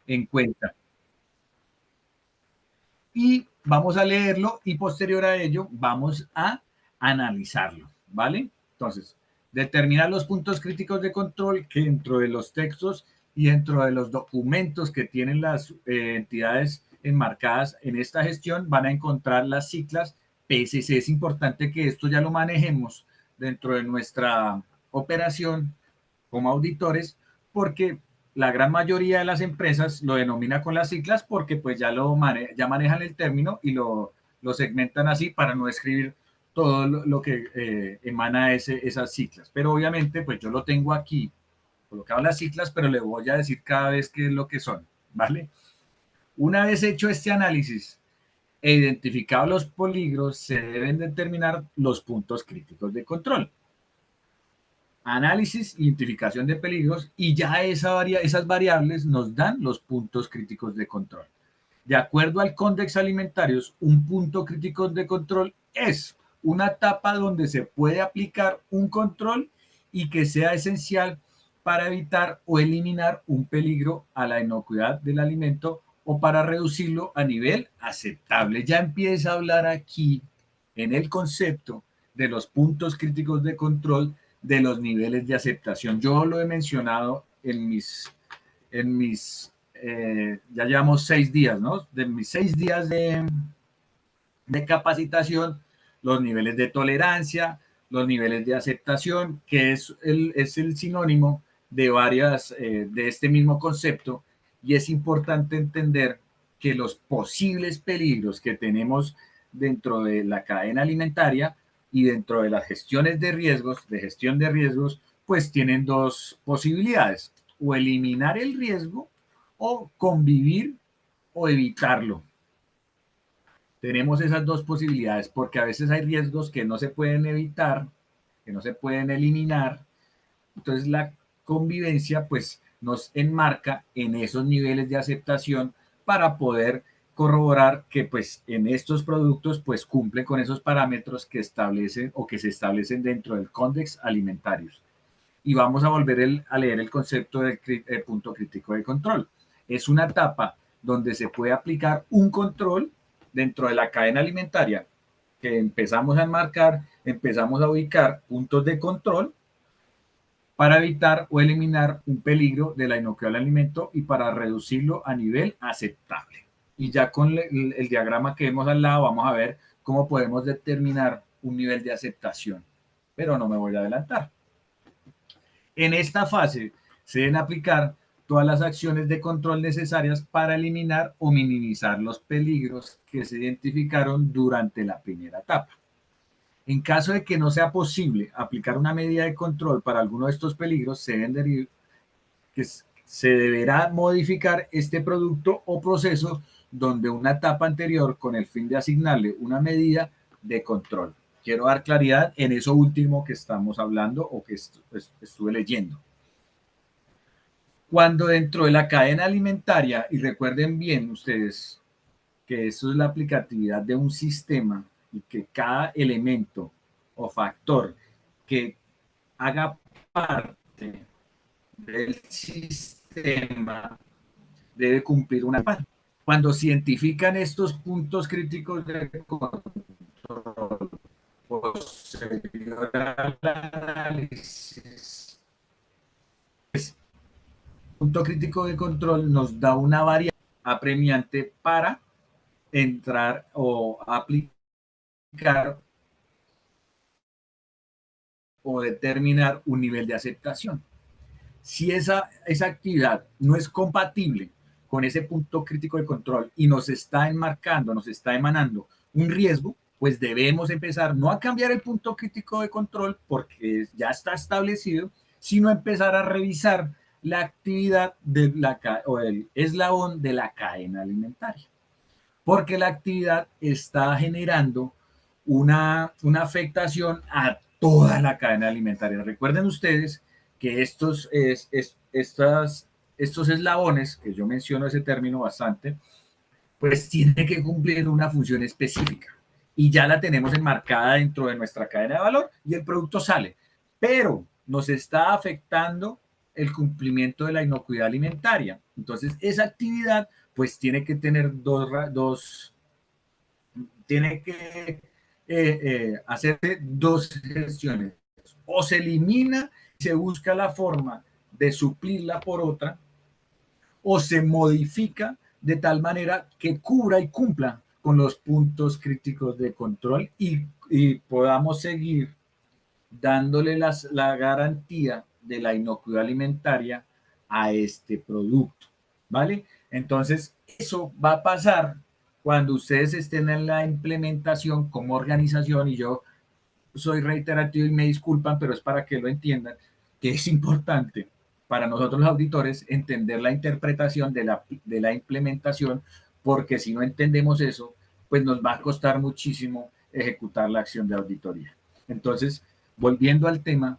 En cuenta. Y vamos a leerlo y posterior a ello vamos a analizarlo, ¿vale? Entonces, determinar los puntos críticos de control que dentro de los textos y dentro de los documentos que tienen las entidades enmarcadas en esta gestión van a encontrar las siglas PSC. Es importante que esto ya lo manejemos dentro de nuestra operación como auditores, porque la gran mayoría de las empresas lo denomina con las siglas porque pues ya manejan el término y lo segmentan así para no escribir todo lo que emana esas siglas. Pero obviamente pues yo lo tengo aquí colocado las siglas, pero le voy a decir cada vez qué es lo que son, ¿vale? Una vez hecho este análisis e identificados los peligros, se deben determinar los puntos críticos de control. Análisis, identificación de peligros y ya esas variables nos dan los puntos críticos de control. De acuerdo al Códex Alimentarios, un punto crítico de control es una etapa donde se puede aplicar un control y que sea esencial para evitar o eliminar un peligro a la inocuidad del alimento o para reducirlo a nivel aceptable. Ya empieza a hablar aquí en el concepto de los puntos críticos de control, de los niveles de aceptación. Yo lo he mencionado ya llevamos 6 días, ¿no? De mis 6 días de capacitación, los niveles de tolerancia, los niveles de aceptación, que es el sinónimo de de este mismo concepto, y es importante entender que los posibles peligros que tenemos dentro de la cadena alimentaria y dentro de las gestiones de gestión de riesgos, pues tienen dos posibilidades: o eliminar el riesgo o convivir o evitarlo. Tenemos esas dos posibilidades porque a veces hay riesgos que no se pueden evitar, que no se pueden eliminar. Entonces la convivencia pues nos enmarca en esos niveles de aceptación para poder corroborar que pues en estos productos pues cumplen con esos parámetros que establecen o que se establecen dentro del Códex Alimentarios. Y vamos a volver a leer el concepto del punto crítico de control. Es una etapa donde se puede aplicar un control dentro de la cadena alimentaria que empezamos a enmarcar, empezamos a ubicar puntos de control para evitar o eliminar un peligro de la inocuidad del alimento y para reducirlo a nivel aceptable. Y ya con el diagrama que vemos al lado vamos a ver cómo podemos determinar un nivel de aceptación. Pero no me voy a adelantar. En esta fase se deben aplicar todas las acciones de control necesarias para eliminar o minimizar los peligros que se identificaron durante la primera etapa. En caso de que no sea posible aplicar una medida de control para alguno de estos peligros, se deberá modificar este producto o proceso donde una etapa anterior con el fin de asignarle una medida de control. Quiero dar claridad en eso último que estamos hablando o que estuve leyendo. Cuando dentro de la cadena alimentaria, y recuerden bien ustedes que eso es la aplicatividad de un sistema y que cada elemento o factor que haga parte del sistema debe cumplir una parte. Cuando se identifican estos puntos críticos de control, posterior al análisis, punto crítico de control nos da una variable apremiante para entrar o aplicar o determinar un nivel de aceptación. Si esa actividad no es compatible con ese punto crítico de control y nos está enmarcando, nos está emanando un riesgo, pues debemos empezar no a cambiar el punto crítico de control porque ya está establecido, sino empezar a revisar la actividad o el eslabón de la cadena alimentaria. Porque la actividad está generando una afectación a toda la cadena alimentaria. Recuerden ustedes que estos eslabones, que yo menciono ese término bastante, pues tienen que cumplir una función específica. y ya la tenemos enmarcada dentro de nuestra cadena de valor y el producto sale. Pero nos está afectando el cumplimiento de la inocuidad alimentaria. Entonces, esa actividad pues tiene que tener tiene que hacerse dos gestiones. O se elimina, se busca la forma de suplirla por otra, o se modifica de tal manera que cubra y cumpla con los puntos críticos de control y podamos seguir dándole la garantía de la inocuidad alimentaria a este producto, ¿vale? Entonces, eso va a pasar cuando ustedes estén en la implementación como organización, y yo soy reiterativo y me disculpan, pero es para que lo entiendan, que es importante para nosotros los auditores entender la interpretación de la implementación, porque si no entendemos eso, pues nos va a costar muchísimo ejecutar la acción de auditoría. Entonces, volviendo al tema,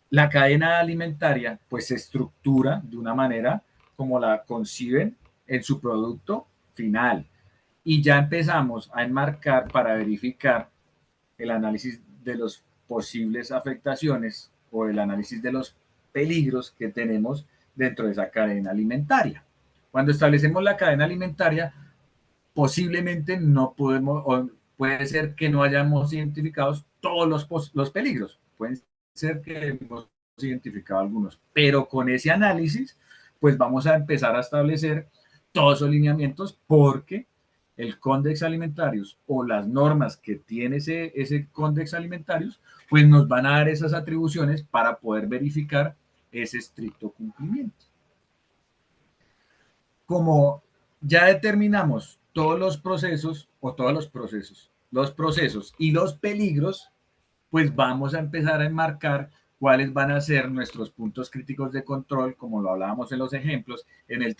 la cadena alimentaria pues se estructura de una manera como la conciben en su producto final. Y ya empezamos a enmarcar para verificar el análisis de las posibles afectaciones o el análisis de los peligros que tenemos dentro de esa cadena alimentaria. Cuando establecemos la cadena alimentaria, posiblemente no podemos, o puede ser que no hayamos identificado todos los peligros. Pueden ser que hemos identificado algunos, pero con ese análisis, pues vamos a empezar a establecer todos los lineamientos porque el Códex Alimentarios o las normas que tiene ese Códex Alimentarios, pues nos van a dar esas atribuciones para poder verificar ese estricto cumplimiento. Como ya determinamos todos los procesos o todos los procesos y los peligros, pues vamos a empezar a enmarcar cuáles van a ser nuestros puntos críticos de control, como lo hablábamos en los ejemplos, en el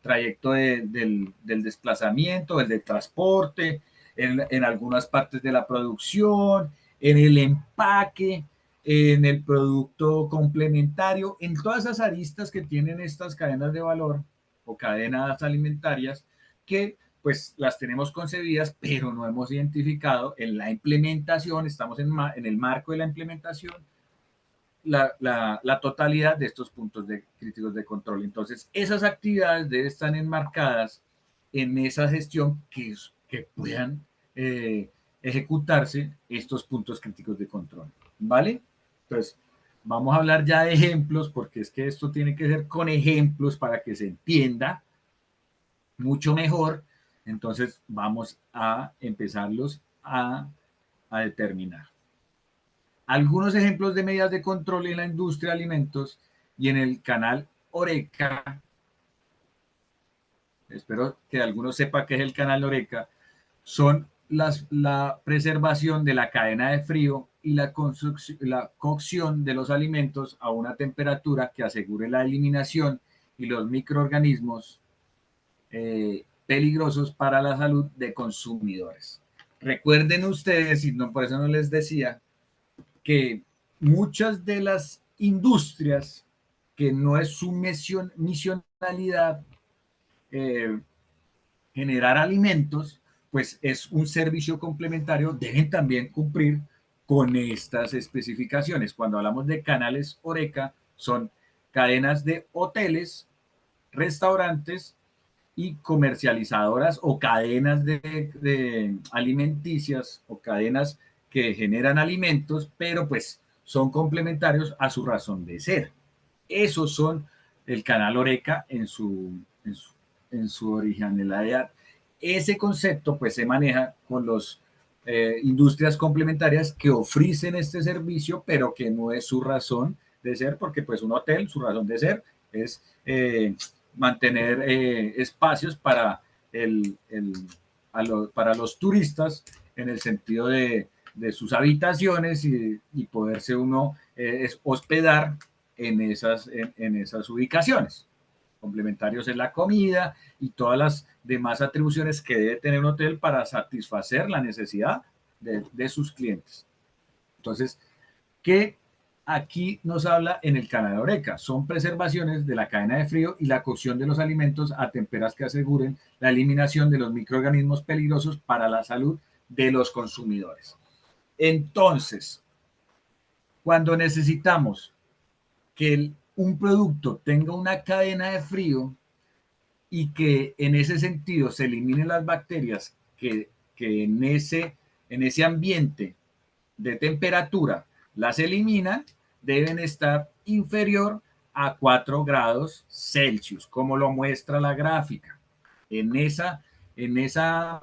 trayecto del desplazamiento, el de transporte, en algunas partes de la producción, en el empaque, en el producto complementario, en todas esas aristas que tienen estas cadenas de valor o cadenas alimentarias que pues las tenemos concebidas, pero no hemos identificado en la implementación, estamos en el marco de la implementación, la totalidad de estos puntos críticos de control. Entonces, esas actividades deben estar enmarcadas en esa gestión que puedan ejecutarse estos puntos críticos de control. ¿Vale? Entonces, vamos a hablar ya de ejemplos, porque es que esto tiene que ser con ejemplos para que se entienda mucho mejor. Entonces vamos a empezarlos a determinar. Algunos ejemplos de medidas de control en la industria de alimentos y en el canal Oreca. Espero que algunos sepa qué es el canal Oreca. Son la preservación de la cadena de frío y la cocción de los alimentos a una temperatura que asegure la eliminación y los microorganismos peligrosos para la salud de consumidores. Recuerden ustedes, y no, por eso no les decía, que muchas de las industrias que no es su misionalidad generar alimentos, pues es un servicio complementario, deben también cumplir con estas especificaciones. Cuando hablamos de canales Oreca, son cadenas de hoteles, restaurantes y comercializadoras o cadenas de alimenticias o cadenas que generan alimentos, pero pues son complementarios a su razón de ser. Esos son el canal Oreca en su originalidad. Ese concepto pues se maneja con los industrias complementarias que ofrecen este servicio, pero que no es su razón de ser, porque pues un hotel, su razón de ser es mantener espacios para, para los turistas en el sentido de sus habitaciones y poderse uno hospedar en esas ubicaciones. Complementarios en la comida y todas las demás atribuciones que debe tener un hotel para satisfacer la necesidad de sus clientes. Entonces, ¿qué aquí nos habla en el canal Oreca? Son preservaciones de la cadena de frío y la cocción de los alimentos a temperaturas que aseguren la eliminación de los microorganismos peligrosos para la salud de los consumidores. Entonces, cuando necesitamos que un producto tenga una cadena de frío y que en ese sentido se eliminen las bacterias que en ese ambiente de temperatura las eliminan, deben estar inferior a 4 grados Celsius, como lo muestra la gráfica. En esa, en esa,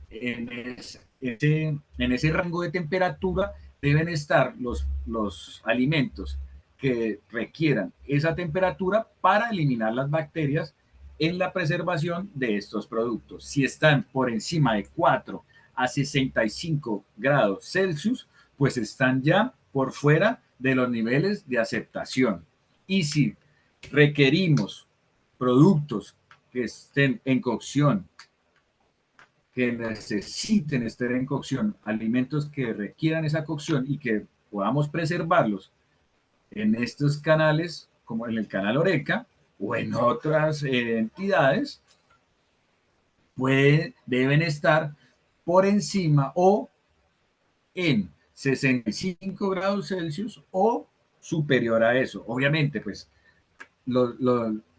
en ese rango de temperatura deben estar los alimentos que requieran esa temperatura para eliminar las bacterias en la preservación de estos productos. Si están por encima de 4 a 65 grados Celsius, pues están ya por fuera de los niveles de aceptación. Y si requerimos productos que estén en cocción, que necesiten estar en cocción, alimentos que requieran esa cocción y que podamos preservarlos en estos canales, como en el canal Oreca o en otras entidades, deben estar por encima o en 65 grados Celsius o superior a eso. Obviamente, pues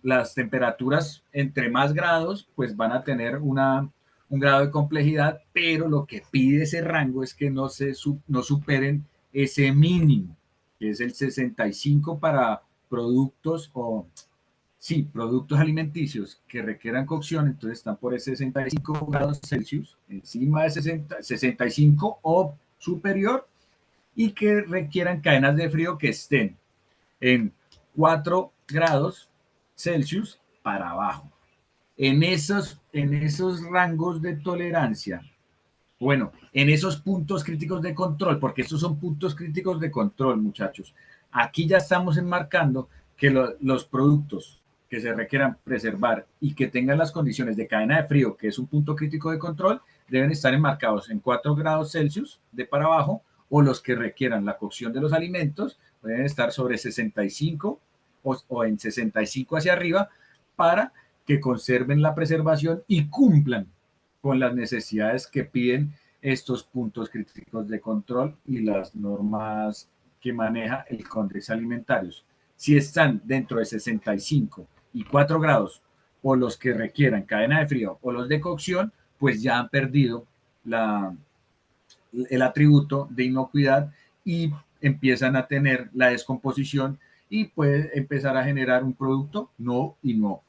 las temperaturas entre más grados, pues van a tener un grado de complejidad, pero lo que pide ese rango es que no superen ese mínimo, que es el 65 para productos productos alimenticios que requieran cocción, entonces están por el 65 grados Celsius, encima de 65 o superior, y que requieran cadenas de frío que estén en 4 grados Celsius para abajo. En esos rangos de tolerancia, bueno, en esos puntos críticos de control, porque estos son puntos críticos de control, muchachos. Aquí ya estamos enmarcando que los productos que se requieran preservar y que tengan las condiciones de cadena de frío, que es un punto crítico de control, deben estar enmarcados en 4 grados Celsius de para abajo, o los que requieran la cocción de los alimentos deben estar sobre 65 o en 65 hacia arriba para que conserven la preservación y cumplan con las necesidades que piden estos puntos críticos de control y las normas que maneja el Códex Alimentarios. Si están dentro de 65 y 4 grados o los que requieran cadena de frío o los de cocción, pues ya han perdido el atributo de inocuidad y empiezan a tener la descomposición y puede empezar a generar un producto no inocuo.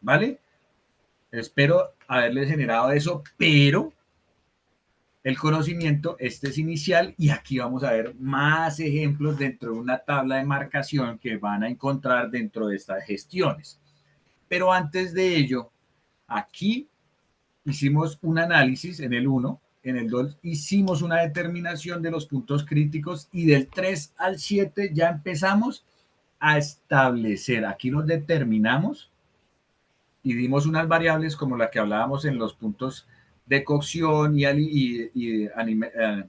¿Vale? Espero haberles generado eso, pero el conocimiento, este es inicial y aquí vamos a ver más ejemplos dentro de una tabla de marcación que van a encontrar dentro de estas gestiones. Pero antes de ello, aquí hicimos un análisis en el 1, en el 2 hicimos una determinación de los puntos críticos y del 3 al 7 ya empezamos a establecer, aquí los determinamos y dimos unas variables como la que hablábamos en los puntos de cocción de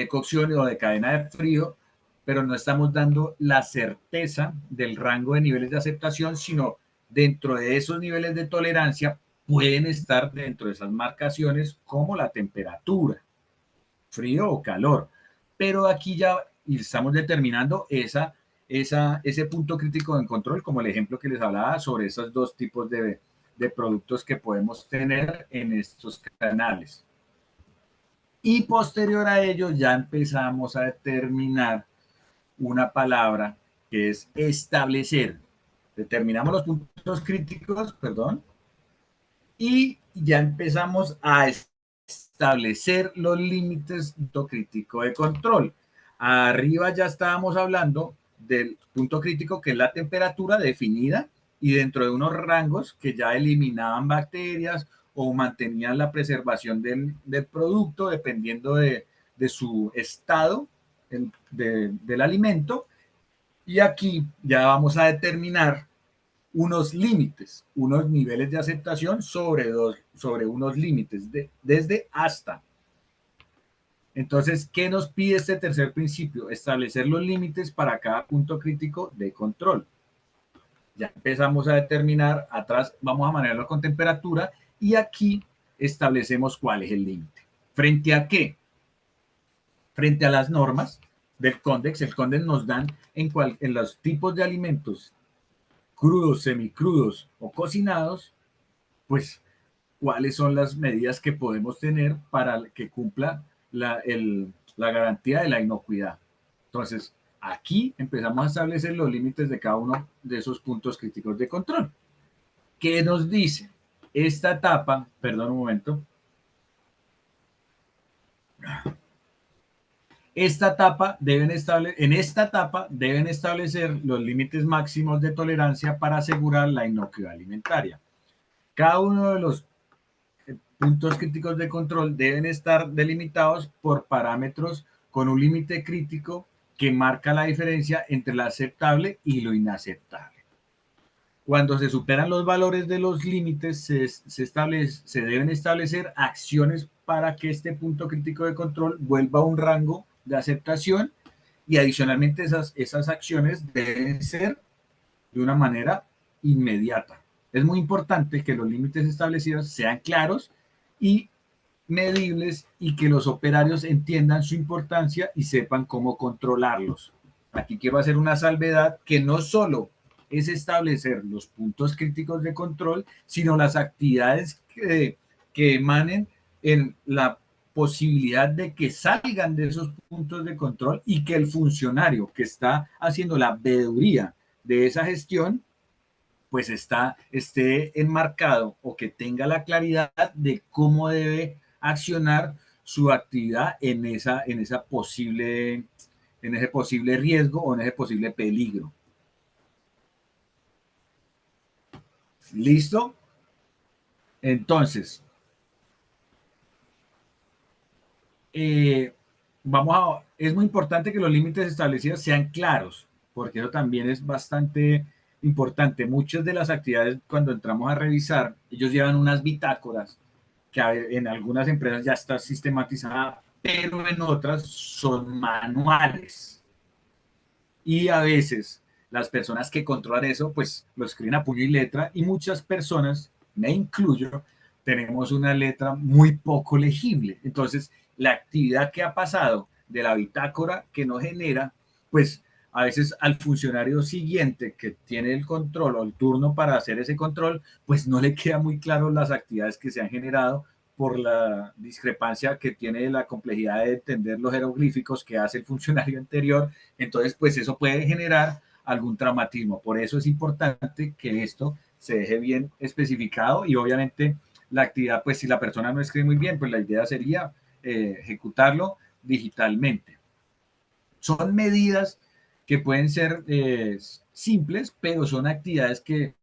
cocción o de cadena de frío, pero no estamos dando la certeza del rango de niveles de aceptación, sino dentro de esos niveles de tolerancia pueden estar dentro de esas marcaciones como la temperatura, frío o calor. Pero aquí ya estamos determinando ese punto crítico de control, como el ejemplo que les hablaba sobre esos dos tipos de productos que podemos tener en estos canales. Y posterior a ello ya empezamos a determinar una palabra que es establecer. Determinamos los puntos críticos, perdón, y ya empezamos a establecer los límites de punto crítico de control. Arriba ya estábamos hablando del punto crítico, que es la temperatura definida, y dentro de unos rangos que ya eliminaban bacterias o mantenían la preservación del producto dependiendo de su estado del alimento. Y aquí ya vamos a determinar unos límites, unos niveles de aceptación sobre unos límites, desde hasta. Entonces, ¿qué nos pide este tercer principio? Establecer los límites para cada punto crítico de control. Ya empezamos a determinar, atrás vamos a manejarlo con temperatura y aquí establecemos cuál es el límite. ¿Frente a qué? Frente a las normas del Condex. El Condex nos dan en los tipos de alimentos crudos, semicrudos o cocinados, pues cuáles son las medidas que podemos tener para que cumpla la garantía de la inocuidad. Entonces, aquí empezamos a establecer los límites de cada uno de esos puntos críticos de control. ¿Qué nos dice? Esta etapa, perdón un momento, en esta etapa deben establecer los límites máximos de tolerancia para asegurar la inocuidad alimentaria. Cada uno de los puntos críticos de control deben estar delimitados por parámetros con un límite crítico que marca la diferencia entre lo aceptable y lo inaceptable. Cuando se superan los valores de los límites, se deben establecer acciones para que este punto crítico de control vuelva a un rango de aceptación, y adicionalmente esas acciones deben ser de una manera inmediata. Es muy importante que los límites establecidos sean claros y medibles, y que los operarios entiendan su importancia y sepan cómo controlarlos. Aquí quiero hacer una salvedad, que no solo es establecer los puntos críticos de control, sino las actividades que emanen en la posibilidad de que salgan de esos puntos de control, y que el funcionario que está haciendo la veeduría de esa gestión pues esté enmarcado, o que tenga la claridad de cómo debe accionar su actividad en ese posible riesgo o en ese posible peligro. ¿Listo? Entonces, es muy importante que los límites establecidos sean claros, porque eso también es bastante importante. Muchas de las actividades, cuando entramos a revisar, ellos llevan unas bitácoras que en algunas empresas ya está sistematizada, pero en otras son manuales. Y a veces las personas que controlan eso, pues lo escriben a puño y letra, y muchas personas, me incluyo, tenemos una letra muy poco legible. Entonces, la actividad que ha pasado de la bitácora que no genera, pues a veces al funcionario siguiente que tiene el control o el turno para hacer ese control, pues no le queda muy claro las actividades que se han generado, por la discrepancia que tiene la complejidad de entender los jeroglíficos que hace el funcionario anterior. Entonces, pues eso puede generar algún traumatismo. Por eso es importante que esto se deje bien especificado, y obviamente la actividad, pues si la persona no escribe muy bien, pues la idea sería ejecutarlo digitalmente. Son medidas que pueden ser simples, pero son actividades que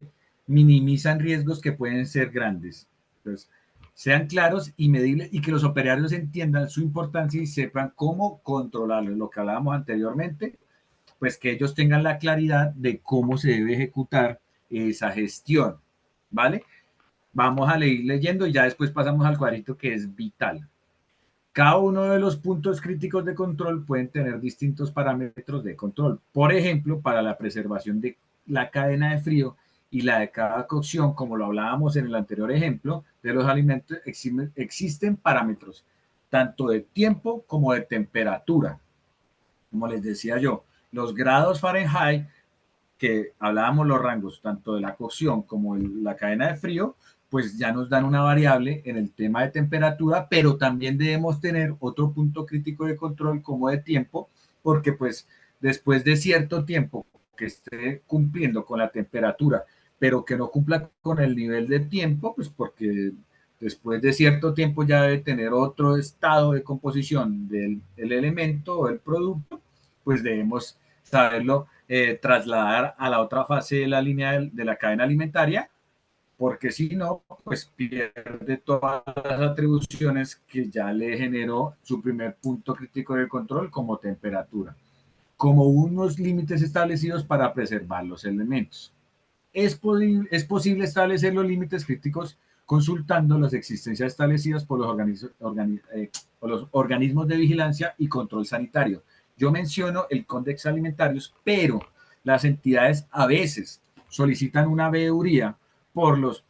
minimizan riesgos que pueden ser grandes. Entonces, sean claros y medibles, y que los operarios entiendan su importancia y sepan cómo controlarlo. Lo que hablábamos anteriormente, pues que ellos tengan la claridad de cómo se debe ejecutar esa gestión, ¿vale? Vamos a ir leyendo y ya después pasamos al cuadrito que es vital. Cada uno de los puntos críticos de control pueden tener distintos parámetros de control. Por ejemplo, para la preservación de la cadena de frío y la de cada cocción, como lo hablábamos en el anterior ejemplo de los alimentos, existen parámetros tanto de tiempo como de temperatura. Como les decía yo, los grados Fahrenheit, que hablábamos los rangos tanto de la cocción como de la cadena de frío, pues ya nos dan una variable en el tema de temperatura, pero también debemos tener otro punto crítico de control como de tiempo, porque pues después de cierto tiempo que esté cumpliendo con la temperatura, pero que no cumpla con el nivel de tiempo, pues porque después de cierto tiempo ya debe tener otro estado de composición del elemento o del producto, pues debemos saberlo trasladar a la otra fase de la línea de la cadena alimentaria, porque si no, pues pierde todas las atribuciones que ya le generó su primer punto crítico de control, como temperatura, como unos límites establecidos para preservar los elementos. Es posible establecer los límites críticos consultando las existencias establecidas por los organismos de vigilancia y control sanitario. Yo menciono el Códex Alimentarios, pero las entidades a veces solicitan una veeduría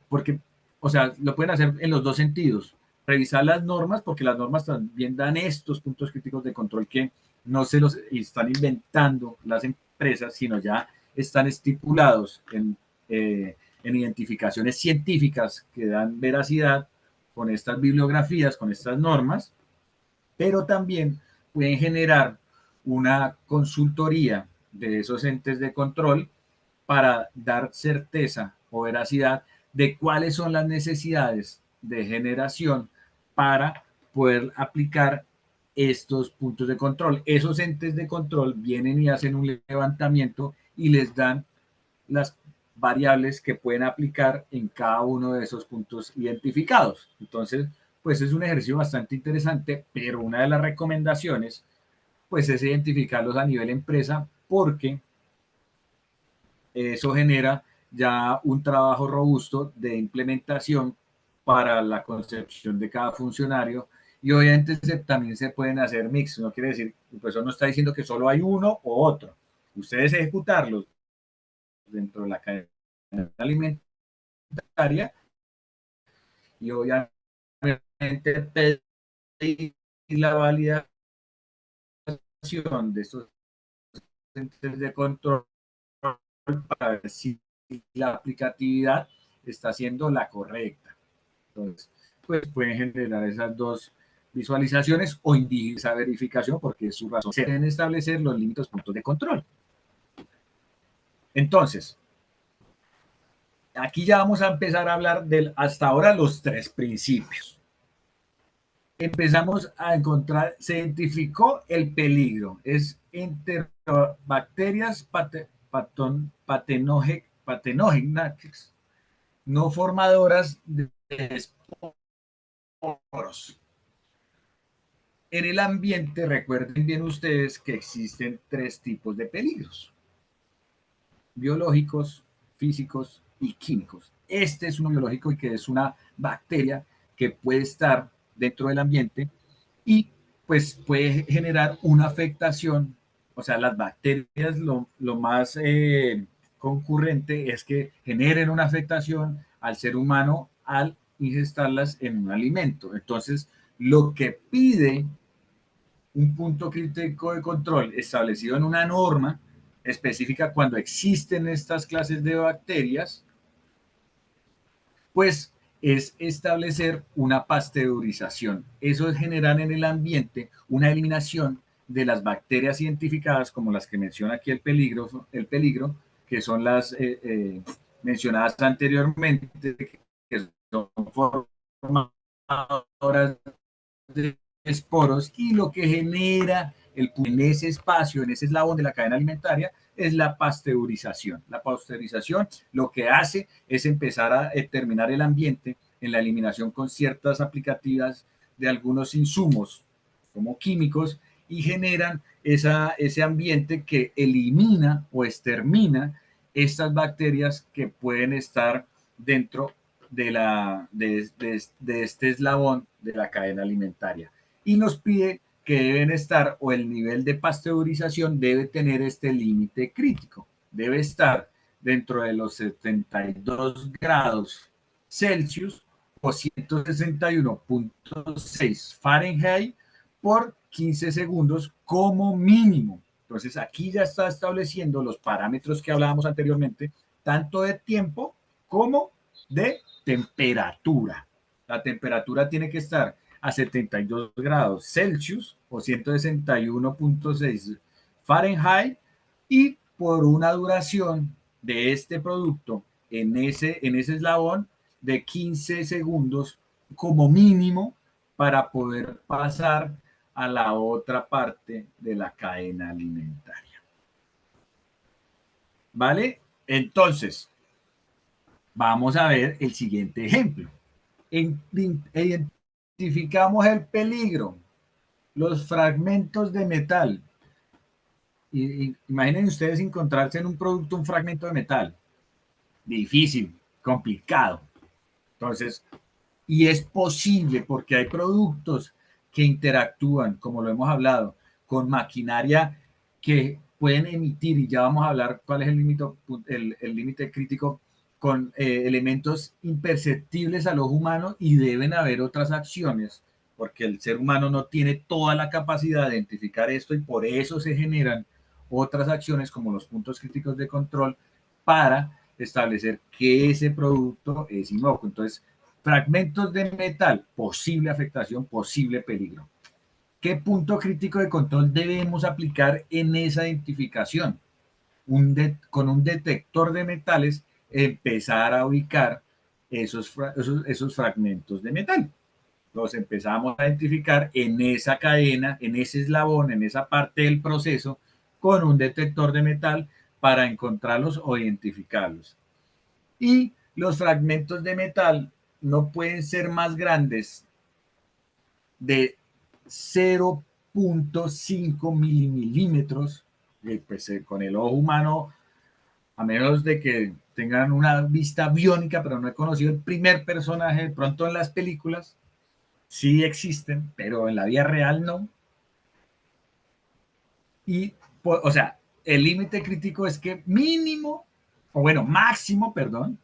porque, o sea, lo pueden hacer en los dos sentidos. revisar las normas, porque las normas también dan estos puntos críticos de control que no se los están inventando las empresas, sino ya están estipulados en identificaciones científicas que dan veracidad con estas bibliografías, con estas normas, pero también pueden generar una consultoría de esos entes de control para dar certeza o veracidad de cuáles son las necesidades de generación para poder aplicar estos puntos de control. Esos entes de control vienen y hacen un levantamiento y les dan las variables que pueden aplicar en cada uno de esos puntos identificados. Entonces, pues es un ejercicio bastante interesante, pero una de las recomendaciones, pues es identificarlos a nivel empresa porque eso genera ya un trabajo robusto de implementación para la concepción de cada funcionario y obviamente también se pueden hacer mix, no quiere decir, pues eso no está diciendo que solo hay uno o otro. Ustedes ejecutarlos dentro de la cadena alimentaria y obviamente pedir la validación de estos entes de control para ver si la aplicatividad está siendo la correcta. Entonces, pues pueden generar esas dos visualizaciones o esa verificación porque su razón es en establecer los límites puntos de control. Entonces, aquí ya vamos a empezar a hablar del hasta ahora los tres principios. Empezamos a encontrar, se identificó el peligro, es entre bacterias patenógenas no formadoras de esporos. En el ambiente, recuerden bien ustedes que existen tres tipos de peligros: biológicos, físicos y químicos. Este es uno biológico y que es una bacteria que puede estar dentro del ambiente y pues puede generar una afectación. O sea, las bacterias lo más concurrente es que generen una afectación al ser humano al ingestarlas en un alimento. Entonces, lo que pide un punto crítico de control establecido en una norma específica cuando existen estas clases de bacterias, pues es establecer una pasteurización. Eso es generar en el ambiente una eliminación de las bacterias identificadas como las que menciona aquí el peligro que son las mencionadas anteriormente, que son formadoras de esporos y lo que genera en ese espacio, en ese eslabón de la cadena alimentaria, es la pasteurización. La pasteurización lo que hace es empezar a determinar el ambiente en la eliminación con ciertas aplicativas de algunos insumos como químicos y generan ese ambiente que elimina o extermina estas bacterias que pueden estar dentro de este eslabón de la cadena alimentaria. Y nos pide que deben estar, o el nivel de pasteurización debe tener este límite crítico. Debe estar dentro de los 72 grados Celsius o 161.6 Fahrenheit por 15 segundos como mínimo. Entonces aquí ya está estableciendo los parámetros que hablábamos anteriormente, tanto de tiempo como de temperatura. La temperatura tiene que estar a 72 grados Celsius o 161.6 Fahrenheit y por una duración de este producto en ese eslabón de 15 segundos como mínimo para poder pasar a la otra parte de la cadena alimentaria. ¿Vale? Entonces, vamos a ver el siguiente ejemplo. Identificamos el peligro, los fragmentos de metal. Imaginen ustedes encontrarse en un producto un fragmento de metal. Difícil, complicado. Entonces, y es posible porque hay productos que interactúan, como lo hemos hablado, con maquinaria que pueden emitir, y ya vamos a hablar cuál es el límite crítico con elementos imperceptibles al ojo humano y deben haber otras acciones, porque el ser humano no tiene toda la capacidad de identificar esto y por eso se generan otras acciones como los puntos críticos de control para establecer que ese producto es inocuo. Entonces, fragmentos de metal, posible afectación, posible peligro. ¿Qué punto crítico de control debemos aplicar en esa identificación? Con un detector de metales, empezar a ubicar esos fragmentos de metal. Los empezamos a identificar en esa cadena, en ese eslabón, en esa parte del proceso, con un detector de metal para encontrarlos o identificarlos. Y los fragmentos de metal no pueden ser más grandes de 0.5 milímetros, pues, con el ojo humano, a menos de que tengan una vista biónica, pero no he conocido el primer personaje, de pronto en las películas sí existen, pero en la vida real no. Y, o sea, el límite crítico es que mínimo, o bueno, máximo, perdón,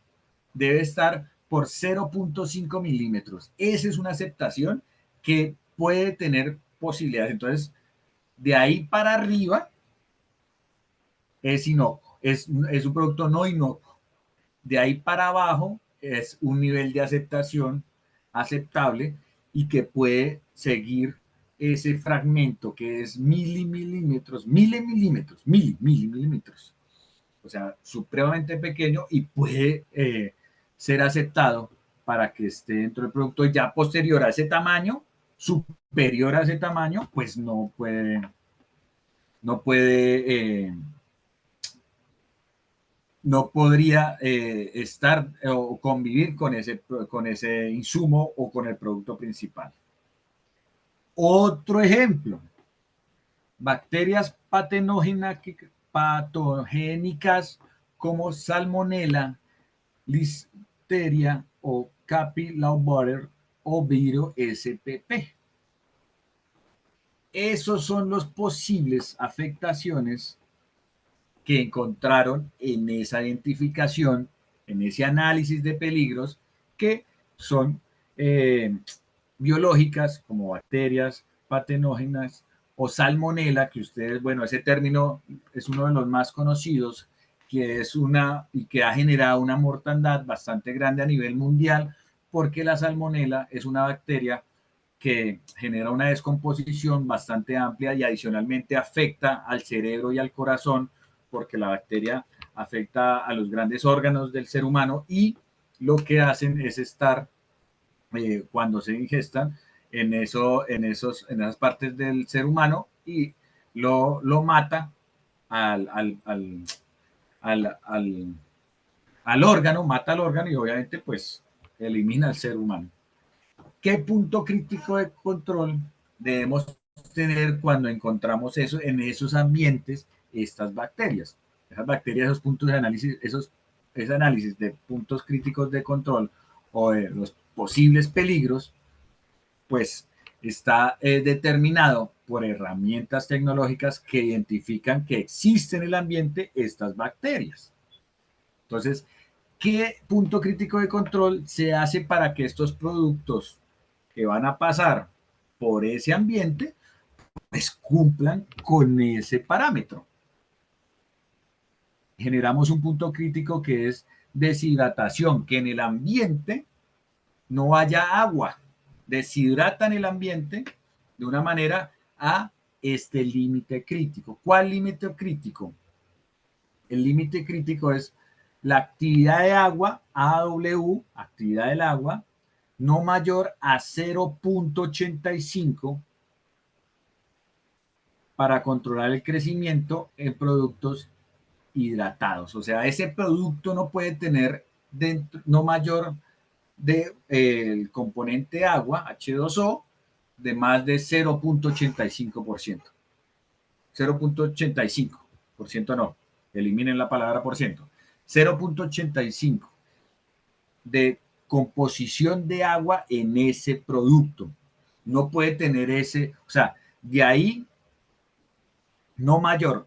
debe estar por 0.5 milímetros. Esa es una aceptación que puede tener posibilidades. Entonces, de ahí para arriba es inocuo, es un producto no inocuo. De ahí para abajo es un nivel de aceptación aceptable y que puede seguir ese fragmento que es milímetros, milímetros, o sea, supremamente pequeño y puede ser aceptado para que esté dentro del producto. Ya posterior a ese tamaño, superior a ese tamaño, pues no puede no podría estar o convivir con ese insumo o con el producto principal. Otro ejemplo, bacterias patogénicas como Salmonella, Listeria o Campylobacter o virus SPP. Esos son los posibles afectaciones que encontraron en esa identificación, en ese análisis de peligros, que son biológicas, como bacterias patógenas o salmonela, que ustedes, bueno, ese término es uno de los más conocidos, que es y que ha generado una mortandad bastante grande a nivel mundial, porque la salmonela es una bacteria que genera una descomposición bastante amplia y adicionalmente afecta al cerebro y al corazón, porque la bacteria afecta a los grandes órganos del ser humano y lo que hacen es estar, cuando se ingestan, en esas partes del ser humano y lo mata al, al, al, al, al, al órgano, mata al órgano y obviamente pues elimina al ser humano. ¿Qué punto crítico de control debemos tener cuando encontramos eso en esos ambientes, estas bacterias? Esas bacterias, esos puntos de análisis, ese análisis de puntos críticos de control o de los posibles peligros, pues está determinado por herramientas tecnológicas que identifican que existen en el ambiente estas bacterias. Entonces, ¿qué punto crítico de control se hace para que estos productos que van a pasar por ese ambiente pues cumplan con ese parámetro? Generamos un punto crítico que es deshidratación, que en el ambiente no haya agua, deshidratan el ambiente de una manera a este límite crítico. ¿Cuál límite crítico? El límite crítico es la actividad de agua, AW, actividad del agua, no mayor a 0.85 para controlar el crecimiento en productos hidratados. O sea, ese producto no puede tener no mayor de el componente agua, H2O, de más de 0.85%. 0.85% no, eliminen la palabra por ciento. 0.85 de composición de agua en ese producto. No puede tener ese, o sea, de ahí no mayor.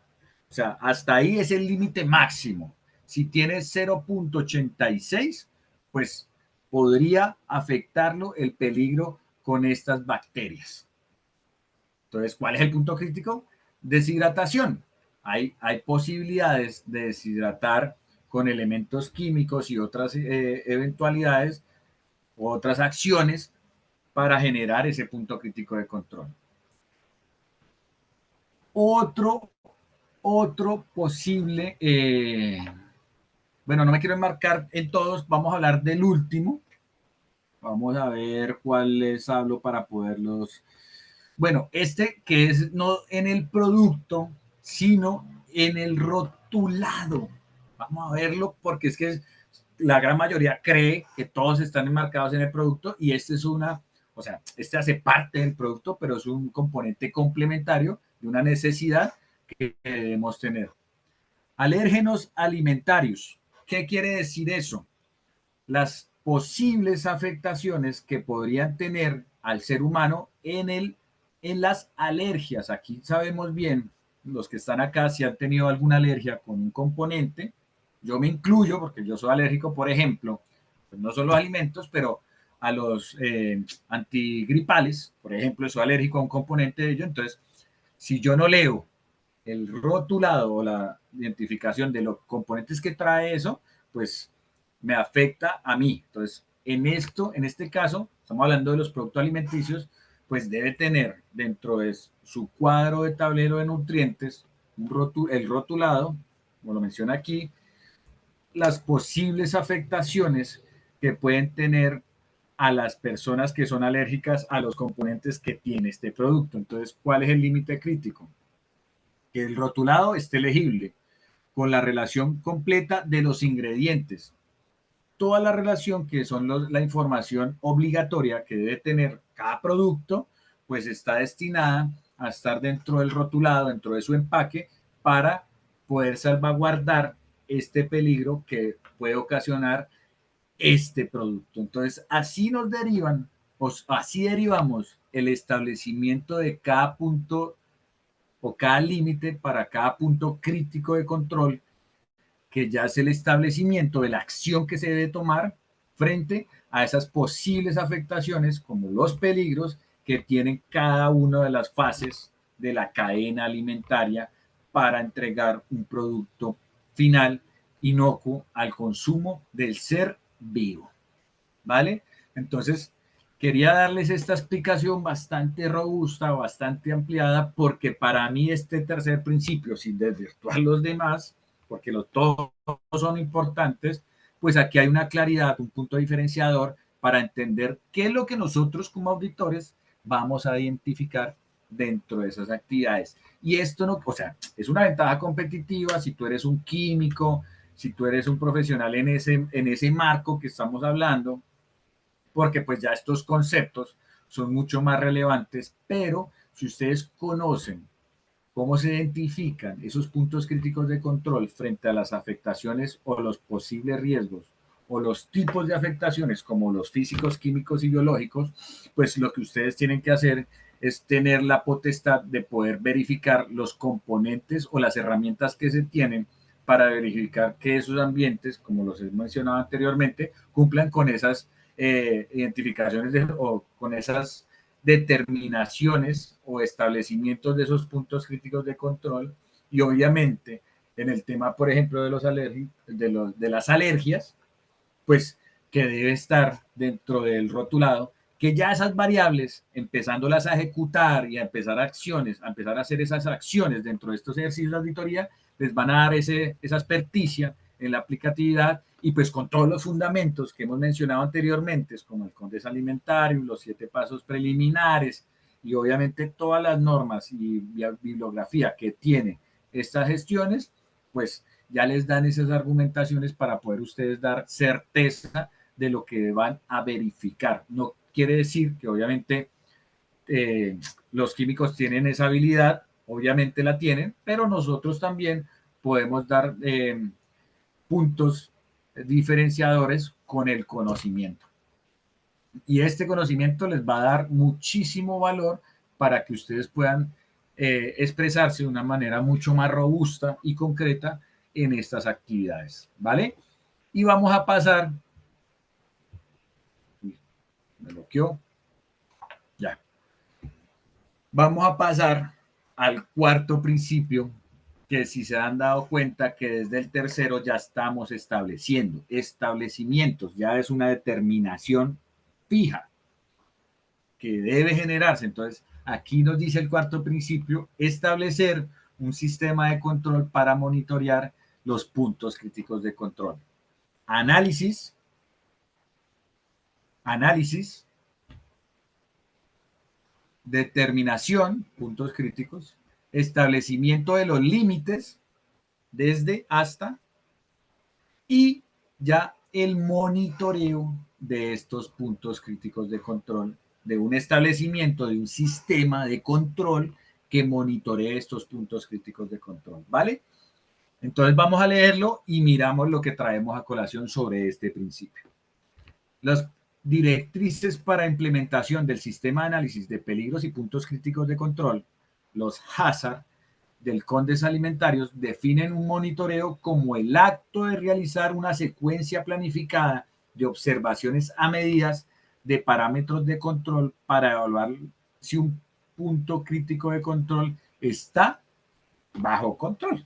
O sea, hasta ahí es el límite máximo. Si tiene 0,86, pues podría afectarlo el peligro con estas bacterias. Entonces, ¿cuál es el punto crítico? Deshidratación. Hay posibilidades de deshidratar con elementos químicos y otras eventualidades u otras acciones para generar ese punto crítico de control. Otro posible, bueno, no me quiero enmarcar en todos, vamos a hablar del último. Vamos a ver cuál les hablo para poderlos. Bueno, este que es no en el producto, sino en el rotulado. Vamos a verlo porque es que la gran mayoría cree que todos están enmarcados en el producto y este es una, o sea, este hace parte del producto, pero es un componente complementario de una necesidad que debemos tener. Alérgenos alimentarios. ¿Qué quiere decir eso? Las posibles afectaciones que podrían tener al ser humano en las alergias. Aquí sabemos bien, los que están acá, si han tenido alguna alergia con un componente, yo me incluyo porque yo soy alérgico, por ejemplo, pues no solo a alimentos, pero a los antigripales, por ejemplo, soy alérgico a un componente de ello, entonces, si yo no leo el rotulado o la identificación de los componentes que trae eso, pues me afecta a mí. Entonces, en este caso, estamos hablando de los productos alimenticios, pues debe tener dentro de su cuadro de tablero de nutrientes el rotulado, como lo menciona aquí, las posibles afectaciones que pueden tener a las personas que son alérgicas a los componentes que tiene este producto. Entonces, ¿cuál es el límite crítico? Que el rotulado esté legible con la relación completa de los ingredientes. Toda la relación que son la información obligatoria que debe tener cada producto, pues está destinada a estar dentro del rotulado, dentro de su empaque, para poder salvaguardar este peligro que puede ocasionar este producto. Entonces, así nos derivan, o así derivamos el establecimiento de cada punto o cada límite para cada punto crítico de control, que ya es el establecimiento de la acción que se debe tomar frente a esas posibles afectaciones como los peligros que tienen cada una de las fases de la cadena alimentaria para entregar un producto final inocuo al consumo del ser vivo. ¿Vale? Entonces, quería darles esta explicación bastante robusta, bastante ampliada, porque para mí este tercer principio, sin desvirtuar los demás, porque todos son importantes, pues aquí hay una claridad, un punto diferenciador para entender qué es lo que nosotros como auditores vamos a identificar dentro de esas actividades. Y esto no, o sea, es una ventaja competitiva si tú eres un químico, si tú eres un profesional en ese marco que estamos hablando, porque pues ya estos conceptos son mucho más relevantes, pero si ustedes conocen cómo se identifican esos puntos críticos de control frente a las afectaciones o los posibles riesgos o los tipos de afectaciones como los físicos, químicos y biológicos, pues lo que ustedes tienen que hacer es tener la potestad de poder verificar los componentes o las herramientas que se tienen para verificar que esos ambientes, como los he mencionado anteriormente, cumplan con esas identificaciones o con esas determinaciones o establecimientos de esos puntos críticos de control. Y obviamente en el tema, por ejemplo, de las alergias, pues que debe estar dentro del rotulado, que ya esas variables, empezándolas a ejecutar y a empezar acciones, a empezar a hacer esas acciones dentro de estos ejercicios de auditoría, les van a dar esa experticia en la aplicatividad y pues con todos los fundamentos que hemos mencionado anteriormente, como el CONDES alimentario, los 7 pasos preliminares y obviamente todas las normas y bibliografía que tiene estas gestiones, pues ya les dan esas argumentaciones para poder ustedes dar certeza de lo que van a verificar. No quiere decir que obviamente los químicos tienen esa habilidad, obviamente la tienen, pero nosotros también podemos dar puntos diferenciadores con el conocimiento. Y este conocimiento les va a dar muchísimo valor para que ustedes puedan expresarse de una manera mucho más robusta y concreta en estas actividades, ¿vale? Y vamos a pasar, me bloqueó, ya, vamos a pasar al cuarto principio, que si se han dado cuenta que desde el tercero ya estamos estableciendo, establecimientos, ya es una determinación fija que debe generarse. Entonces, aquí nos dice el cuarto principio, establecer un sistema de control para monitorear los puntos críticos de control. Análisis, análisis, determinación, puntos críticos, establecimiento de los límites, desde hasta, y ya el monitoreo de estos puntos críticos de control, de un establecimiento, de un sistema de control que monitoree estos puntos críticos de control, ¿vale? Entonces vamos a leerlo y miramos lo que traemos a colación sobre este principio. Las directrices para implementación del sistema de análisis de peligros y puntos críticos de control, los HACCP, del Condes Alimentarios, definen un monitoreo como el acto de realizar una secuencia planificada de observaciones a medidas de parámetros de control para evaluar si un punto crítico de control está bajo control.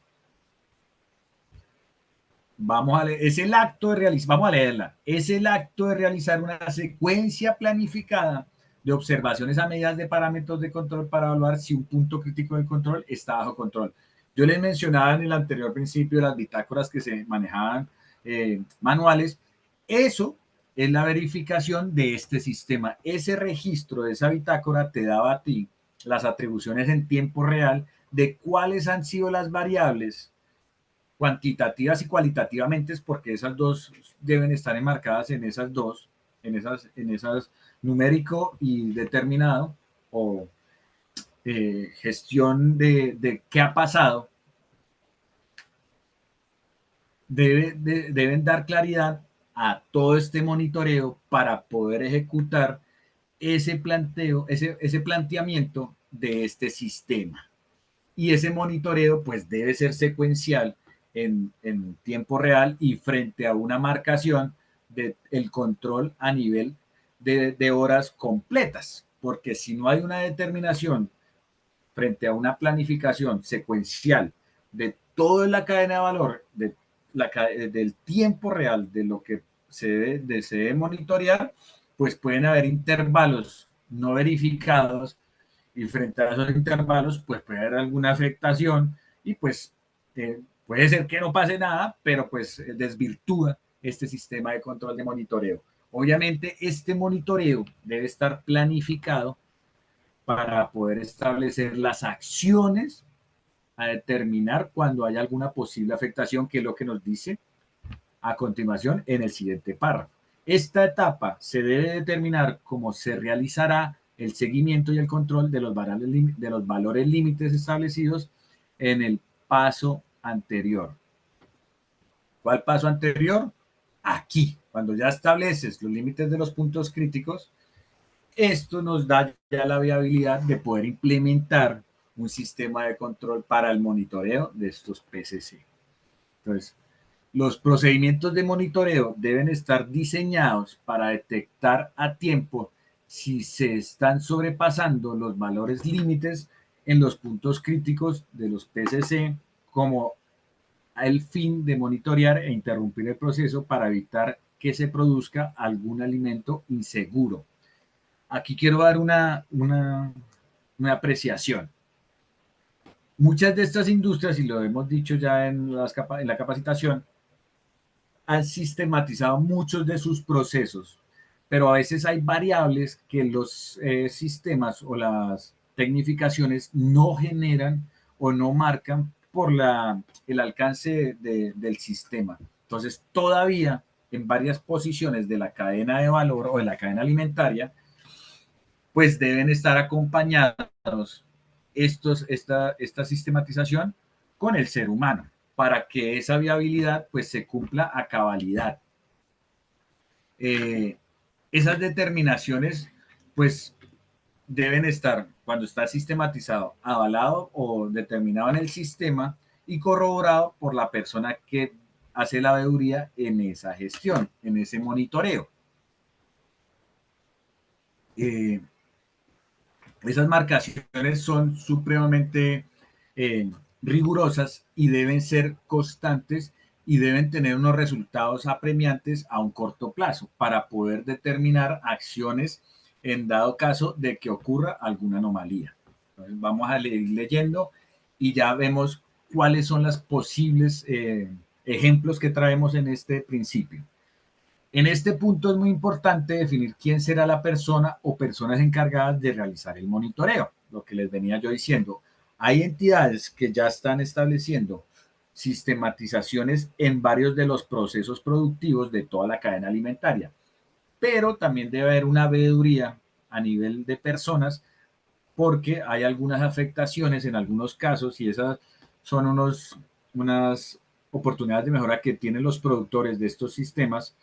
Vamos a leer, es el acto de realizar, vamos a leerla, es el acto de realizar una secuencia planificada de observaciones a medidas de parámetros de control para evaluar si un punto crítico de control está bajo control. Yo les mencionaba en el anterior principio las bitácoras que se manejaban manuales. Eso es la verificación de este sistema. Ese registro de esa bitácora te daba a ti las atribuciones en tiempo real de cuáles han sido las variables cuantitativas y cualitativamente, porque esas dos deben estar enmarcadas en esas dos, en esas numérico y determinado, o gestión de qué ha pasado, deben dar claridad a todo este monitoreo para poder ejecutar ese planteo, ese planteamiento de este sistema. Y ese monitoreo pues debe ser secuencial en tiempo real y frente a una marcación del control a nivel de horas completas, porque si no hay una determinación frente a una planificación secuencial de toda la cadena de valor, del tiempo real de lo que se debe monitorear, pues pueden haber intervalos no verificados y frente a esos intervalos, pues puede haber alguna afectación y pues puede ser que no pase nada, pero pues desvirtúa este sistema de control de monitoreo. Obviamente, este monitoreo debe estar planificado para poder establecer las acciones a determinar cuando hay alguna posible afectación, que es lo que nos dice a continuación en el siguiente párrafo. Esta etapa se debe determinar cómo se realizará el seguimiento y el control de los valores límites establecidos en el paso anterior. ¿Cuál paso anterior? Aquí, cuando ya estableces los límites de los puntos críticos, esto nos da ya la viabilidad de poder implementar un sistema de control para el monitoreo de estos PCC. Entonces, los procedimientos de monitoreo deben estar diseñados para detectar a tiempo si se están sobrepasando los valores límites en los puntos críticos de los PCC, como el fin de monitorear e interrumpir el proceso para evitar que se produzca algún alimento inseguro. Aquí quiero dar una apreciación. Muchas de estas industrias, y lo hemos dicho ya en la capacitación, han sistematizado muchos de sus procesos, pero a veces hay variables que los sistemas o las tecnificaciones no generan o no marcan por el alcance del sistema. Entonces, todavía en varias posiciones de la cadena de valor o de la cadena alimentaria, pues deben estar acompañados esta sistematización con el ser humano para que esa viabilidad pues se cumpla a cabalidad. Esas determinaciones pues deben estar, cuando está sistematizado, avalado o determinado en el sistema y corroborado por la persona que hace la veeduría en esa gestión, en ese monitoreo. Esas marcaciones son supremamente rigurosas y deben ser constantes y deben tener unos resultados apremiantes a un corto plazo para poder determinar acciones en dado caso de que ocurra alguna anomalía. Entonces vamos a ir leyendo y ya vemos cuáles son los posibles ejemplos que traemos en este principio. En este punto es muy importante definir quién será la persona o personas encargadas de realizar el monitoreo. Lo que les venía yo diciendo, hay entidades que ya están estableciendo sistematizaciones en varios de los procesos productivos de toda la cadena alimentaria, pero también debe haber una veeduría a nivel de personas porque hay algunas afectaciones en algunos casos y esas son unas oportunidades de mejora que tienen los productores de estos sistemas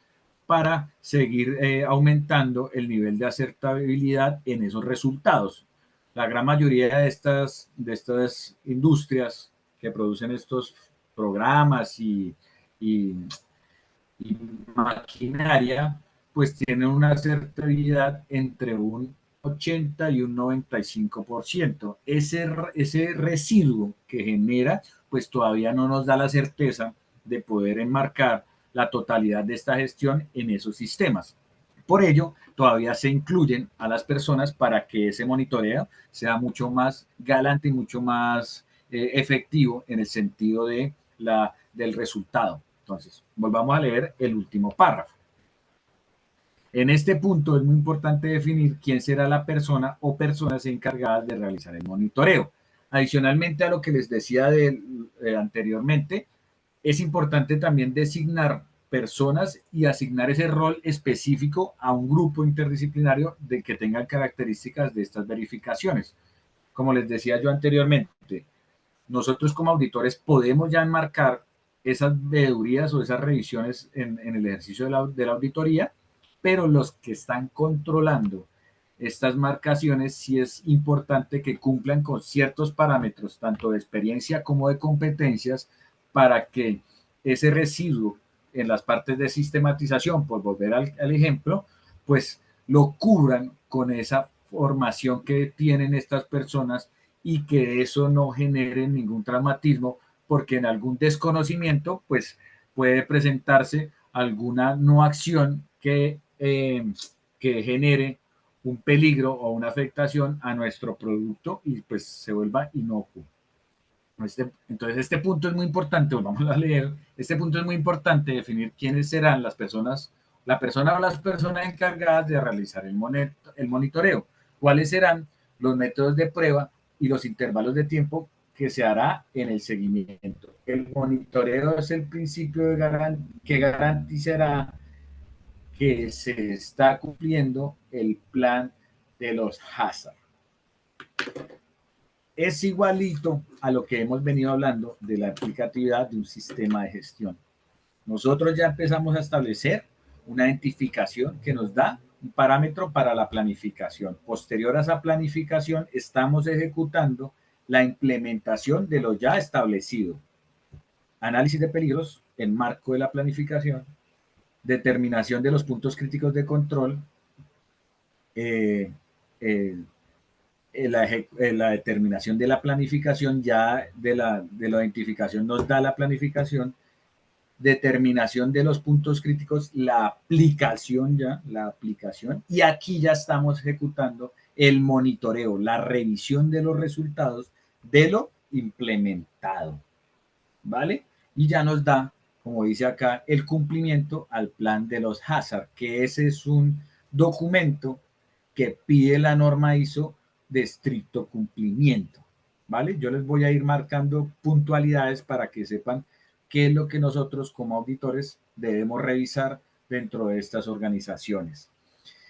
para seguir aumentando el nivel de acertabilidad en esos resultados. La gran mayoría de estas industrias que producen estos programas y maquinaria, pues tienen una acertabilidad entre un 80 y un 95%. Ese residuo que genera, pues todavía no nos da la certeza de poder enmarcar la totalidad de esta gestión en esos sistemas. Por ello, todavía se incluyen a las personas para que ese monitoreo sea mucho más galante y mucho más efectivo en el sentido del resultado. Entonces, volvamos a leer el último párrafo. En este punto es muy importante definir quién será la persona o personas encargadas de realizar el monitoreo. Adicionalmente a lo que les decía anteriormente, es importante también designar personas y asignar ese rol específico a un grupo interdisciplinario de que tengan características de estas verificaciones. Como les decía yo anteriormente, nosotros como auditores podemos ya enmarcar esas veedurías o esas revisiones en el ejercicio de la auditoría, pero los que están controlando estas marcaciones sí es importante que cumplan con ciertos parámetros, tanto de experiencia como de competencias, para que ese residuo en las partes de sistematización, por volver al ejemplo, pues lo cubran con esa formación que tienen estas personas y que eso no genere ningún traumatismo, porque en algún desconocimiento, pues puede presentarse alguna no acción que genere un peligro o una afectación a nuestro producto y pues se vuelva inocuo. Entonces, este punto es muy importante, vamos a leer, este punto es muy importante definir quiénes serán las personas, la persona o las personas encargadas de realizar el monitoreo, cuáles serán los métodos de prueba y los intervalos de tiempo que se hará en el seguimiento. El monitoreo es el principio que garantizará que se está cumpliendo el plan de los hazard. Es igualito a lo que hemos venido hablando de la aplicatividad de un sistema de gestión. Nosotros ya empezamos a establecer una identificación que nos da un parámetro para la planificación. Posterior a esa planificación, estamos ejecutando la implementación de lo ya establecido. Análisis de peligros en marco de la planificación, determinación de los puntos críticos de control, eh, eh, la determinación de la planificación, ya de la identificación nos da la planificación, determinación de los puntos críticos, la aplicación, y aquí ya estamos ejecutando el monitoreo, la revisión de los resultados de lo implementado, ¿vale? Y ya nos da, como dice acá, el cumplimiento al plan de los hazard, que ese es un documento que pide la norma ISO de estricto cumplimiento, ¿vale? Yo les voy a ir marcando puntualidades para que sepan qué es lo que nosotros como auditores debemos revisar dentro de estas organizaciones.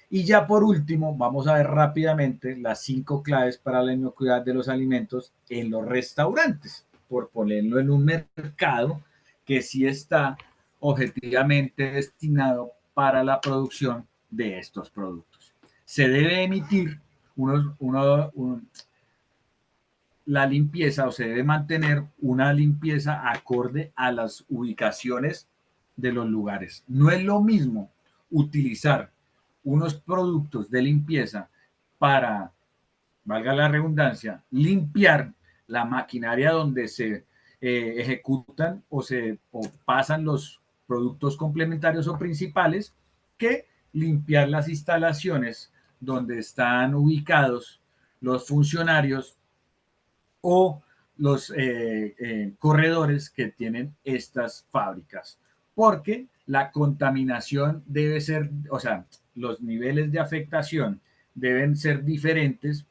Y ya por último, vamos a ver rápidamente las 5 claves para la inocuidad de los alimentos en los restaurantes, por ponerlo en un mercado que sí está objetivamente destinado para la producción de estos productos. Se debe emitir la limpieza o se debe mantener una limpieza acorde a las ubicaciones de los lugares. No es lo mismo utilizar unos productos de limpieza para, valga la redundancia, limpiar la maquinaria donde se ejecutan o pasan los productos complementarios o principales, que limpiar las instalaciones donde están ubicados los funcionarios o los corredores que tienen estas fábricas, porque la contaminación debe ser, o sea, los niveles de afectación deben ser diferentes,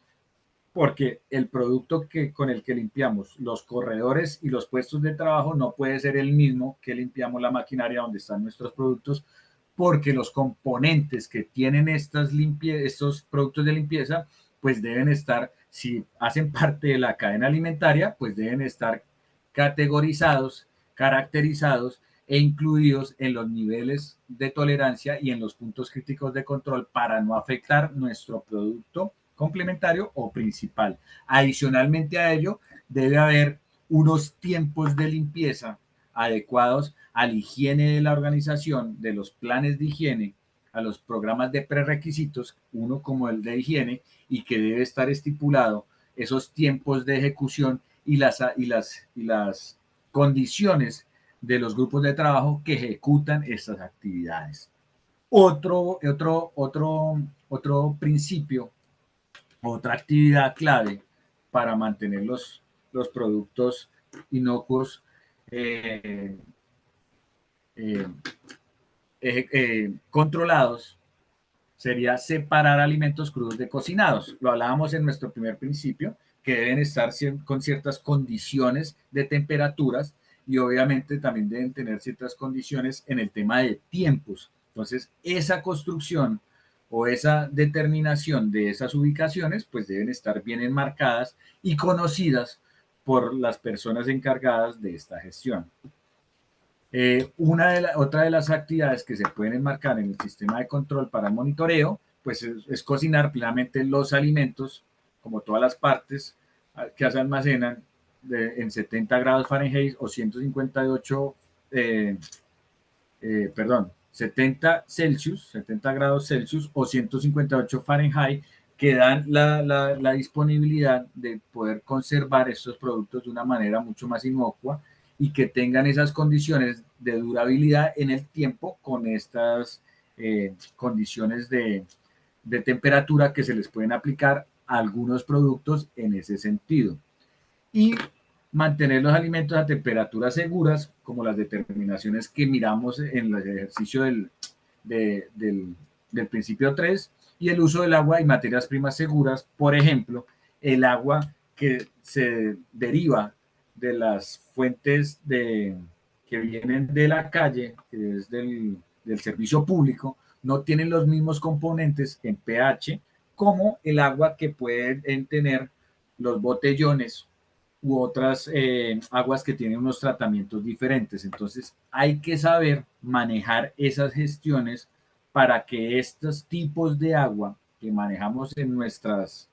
porque el producto con el que limpiamos los corredores y los puestos de trabajo no puede ser el mismo que limpiamos la maquinaria donde están nuestros productos, porque los componentes que tienen estos productos de limpieza, pues deben estar, si hacen parte de la cadena alimentaria, pues deben estar categorizados, caracterizados e incluidos en los niveles de tolerancia y en los puntos críticos de control para no afectar nuestro producto complementario o principal. Adicionalmente a ello, debe haber unos tiempos de limpieza adecuados a la higiene de la organización, de los planes de higiene, a los programas de prerequisitos, uno como el de higiene, y que debe estar estipulado esos tiempos de ejecución y las condiciones de los grupos de trabajo que ejecutan estas actividades. Otro principio, otra actividad clave para mantener los productos inocuos eh, eh, controlados sería separar alimentos crudos de cocinados. Lo hablábamos en nuestro primer principio, que deben estar con ciertas condiciones de temperaturas y obviamente también deben tener ciertas condiciones en el tema de tiempos. Entonces, esa construcción o esa determinación de esas ubicaciones, pues deben estar bien enmarcadas y conocidas por las personas encargadas de esta gestión. Otra de las actividades que se pueden enmarcar en el sistema de control para el monitoreo, pues es cocinar plenamente los alimentos, como todas las partes que se almacenan en 70 grados Fahrenheit o 158, perdón, 70 grados Celsius o 158 Fahrenheit, que dan la disponibilidad de poder conservar estos productos de una manera mucho más inocua y que tengan esas condiciones de durabilidad en el tiempo con estas condiciones de temperatura que se les pueden aplicar a algunos productos en ese sentido. Y mantener los alimentos a temperaturas seguras, como las determinaciones que miramos en el ejercicio del principio 3, y el uso del agua y materias primas seguras, por ejemplo, el agua que se deriva de las fuentes que vienen de la calle, que es del servicio público, no tienen los mismos componentes en pH como el agua que pueden tener los botellones u otras aguas que tienen unos tratamientos diferentes. Entonces hay que saber manejar esas gestiones para que estos tipos de agua que manejamos en nuestras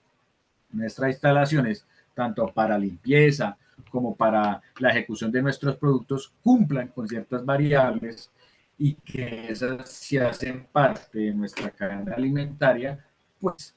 instalaciones, tanto para limpieza como para la ejecución de nuestros productos, cumplan con ciertas variables y que esas, si hacen parte de nuestra cadena alimentaria, pues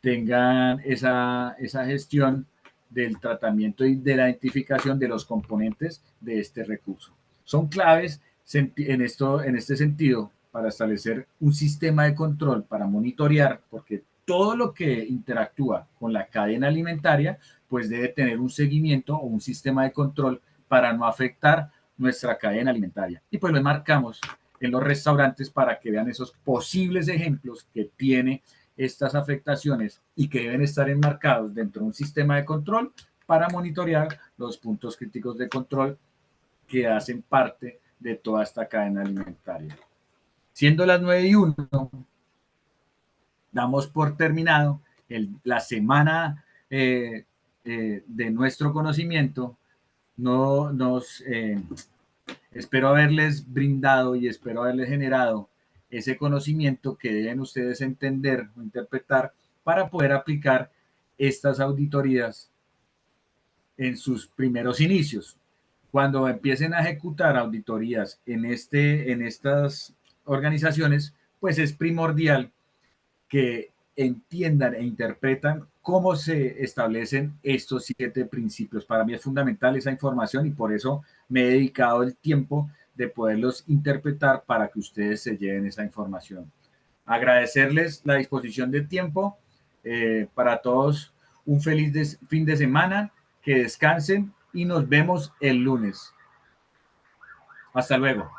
tengan esa gestión del tratamiento y de la identificación de los componentes de este recurso. Son claves en este sentido para establecer un sistema de control, para monitorear, porque todo lo que interactúa con la cadena alimentaria, pues debe tener un seguimiento o un sistema de control para no afectar nuestra cadena alimentaria. Y pues lo marcamos en los restaurantes para que vean esos posibles ejemplos que tiene estas afectaciones y que deben estar enmarcados dentro de un sistema de control para monitorear los puntos críticos de control que hacen parte de toda esta cadena alimentaria. Siendo las 9:01, damos por terminado la semana de nuestro conocimiento. No nos espero haberles brindado y espero haberles generado ese conocimiento que deben ustedes entender o interpretar para poder aplicar estas auditorías en sus primeros inicios. Cuando empiecen a ejecutar auditorías en estas organizaciones, pues es primordial que entiendan e interpretan cómo se establecen estos 7 principios. Para mí es fundamental esa información y por eso me he dedicado el tiempo de poderlos interpretar para que ustedes se lleven esa información. Agradecerles la disposición de tiempo. Para todos, un feliz fin de semana, que descansen y nos vemos el lunes. Hasta luego.